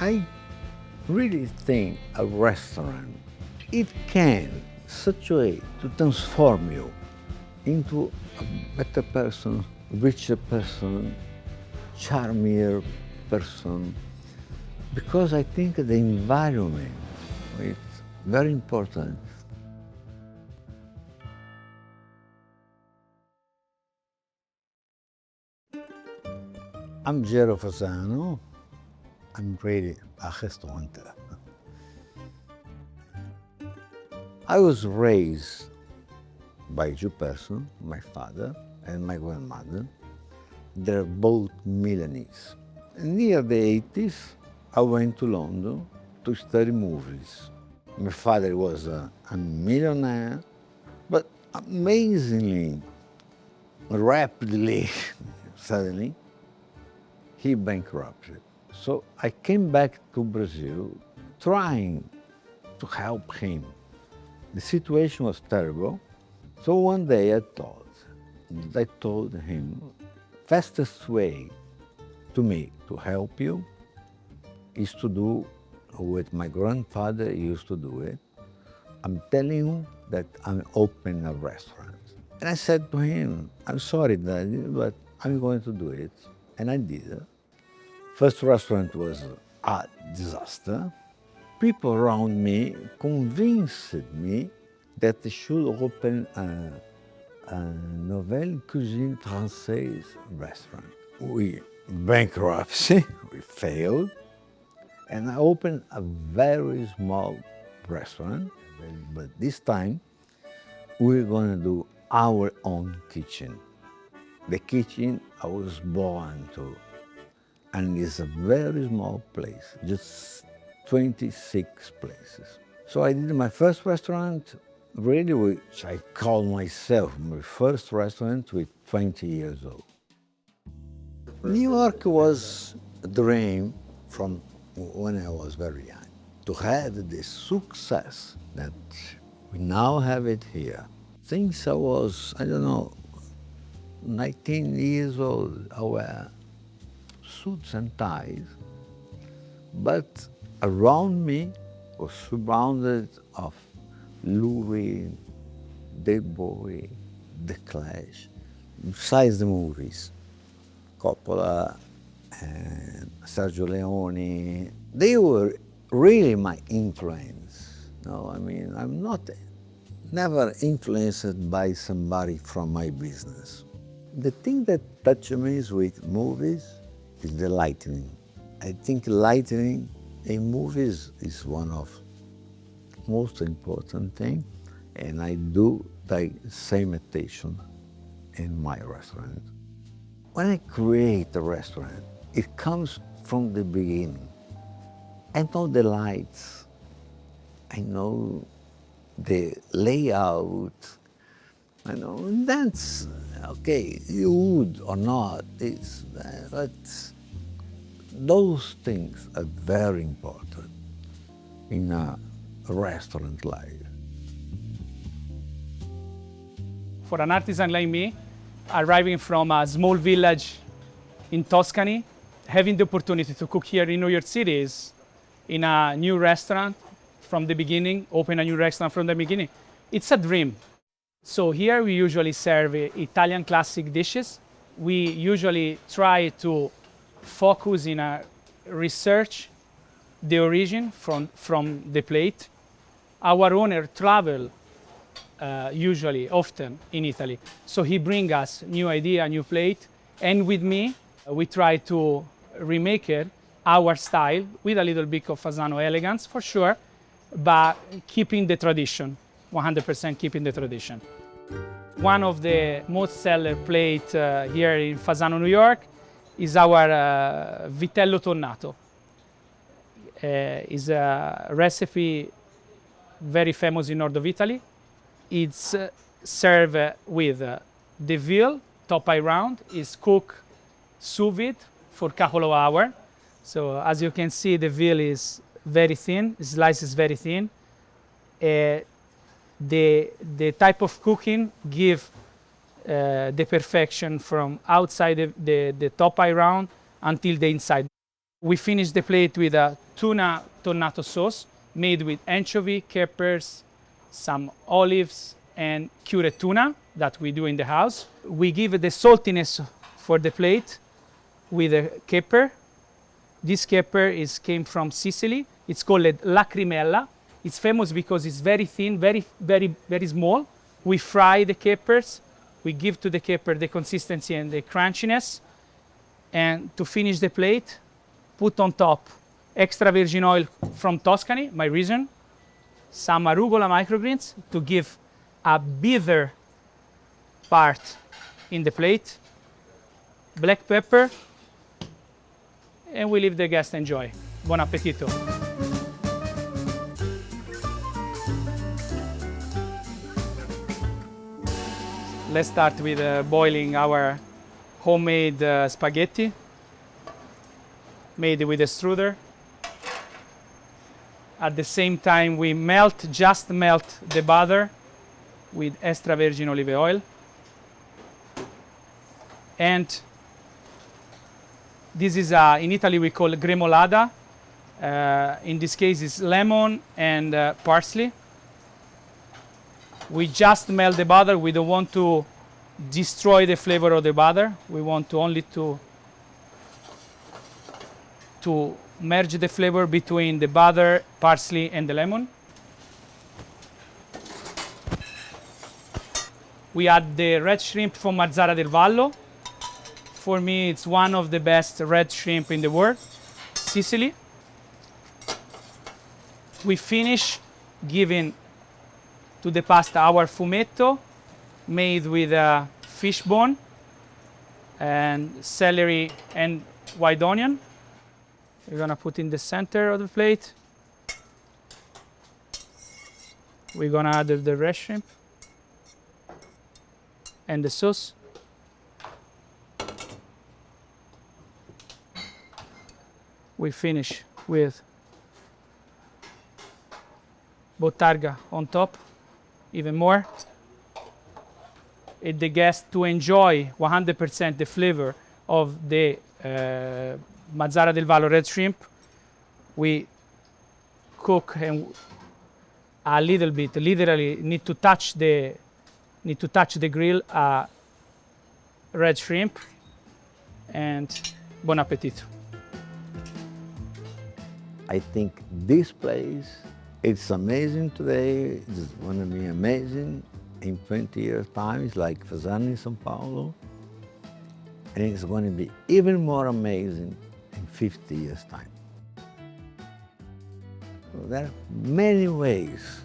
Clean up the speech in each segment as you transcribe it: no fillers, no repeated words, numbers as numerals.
I really think a restaurant, it can such a way to transform you into a better person, richer person, charmier person, because I think the environment is very important. I'm Gero Fasano. I'm really a restaurateur. I was raised by two persons, my father and my grandmother. They're both Milanese. Near the 80s, I went to London to study movies. My father was a millionaire, but amazingly, rapidly, suddenly, he bankrupted. So I came back to Brazil trying to help him. The situation was terrible. So one day I told him, fastest way to me to help you is to do what my grandfather used to do it. I'm telling you that I'm opening a restaurant. And I said to him, I'm sorry, Daddy, but I'm going to do it. And I did it. First restaurant was a disaster. People around me convinced me that I should open a Nouvelle cuisine française restaurant. We bankruptcy, we failed, and I opened a very small restaurant. But this time, we're going to do our own kitchen. The kitchen I was born to. And it's a very small place, just 26 places. So I did my first restaurant, really, which I call myself my first restaurant with 20 years old. New York was a dream from when I was very young. To have the success that we now have it here. Since I was, 19 years old, I wear suits and ties, but around me was surrounded of Louis, David Bowie, The Clash, besides the movies, Coppola and Sergio Leone. They were really my influence. I'm never influenced by somebody from my business. The thing that touched me is with movies is the lighting. I think lighting in movies is one of most important thing, and I do the same attention in my restaurant. When I create a restaurant, it comes from the beginning. I know the lights, I know the layout, that's okay, wood or not, but those things are very important in a restaurant life. For an artisan like me, arriving from a small village in Tuscany, having the opportunity to cook here in New York City in a new restaurant from the beginning, open a new restaurant from the beginning, it's a dream. So here we usually serve Italian classic dishes. We usually try to focus in a research the origin from the plate. Our owner travel usually often in Italy, so he brings us new idea, new plate, and with me we try to remake it our style with a little bit of Fasano elegance for sure, but keeping the tradition, 100% keeping the tradition. One of the most seller plate here in Fasano, New York is our Vitello Tonnato. Is a recipe very famous in north of Italy. It's served with the veal, top eye round, is cooked sous vide for a couple of hours. So as you can see, the veal is very thin, the slice is very thin. The type of cooking give the perfection from outside the top eye round until the inside. We finish the plate with a tuna tonnato sauce made with anchovy, capers, some olives, and cured tuna that we do in the house. We give the saltiness for the plate with a caper. This caper came from Sicily. It's called Lacrimella. It's famous because it's very thin, very small. We fry the capers. We give to the caper the consistency and the crunchiness. And to finish the plate, put on top extra virgin oil from Tuscany, my region, some arugula microgreens to give a bitter part in the plate, black pepper, and we leave the guest enjoy. Buon appetito. Let's start with boiling our homemade spaghetti made with a strudel. At the same time, we just melt the butter with extra virgin olive oil. And this is, in Italy, we call gremolata. In this case, it's lemon and parsley. We just melt the butter. We don't want to destroy the flavor of the butter. We want only to merge the flavor between the butter, parsley, and the lemon. We add the red shrimp from Mazara del Vallo. For me, it's one of the best red shrimp in the world, Sicily. We finish giving to the pasta our fumetto made with fish bone and celery and white onion. We're gonna put in the center of the plate. We're gonna add the red shrimp and the sauce. We finish with Bottarga on top, even more. And the guest to enjoy 100% the flavor of the Mazara del Vallo red shrimp. We cook and a little bit, literally need to touch the grill red shrimp. And buon appetito. I think this place, it's amazing today. It's going to be amazing in 20 years' time. It's like Fasano in São Paulo. And it's going to be even more amazing in 50 years' time. So there are many ways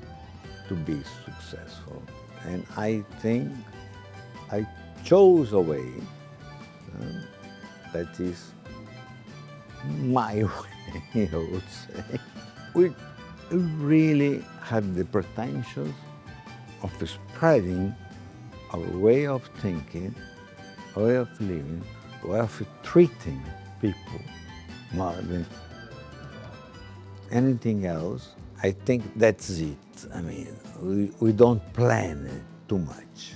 to be successful. And I think I chose a way that is my way, I would say. We really have the potential of spreading our way of thinking, our way of living, our way of treating people more than anything else. I think that's it. I mean, we don't plan it too much.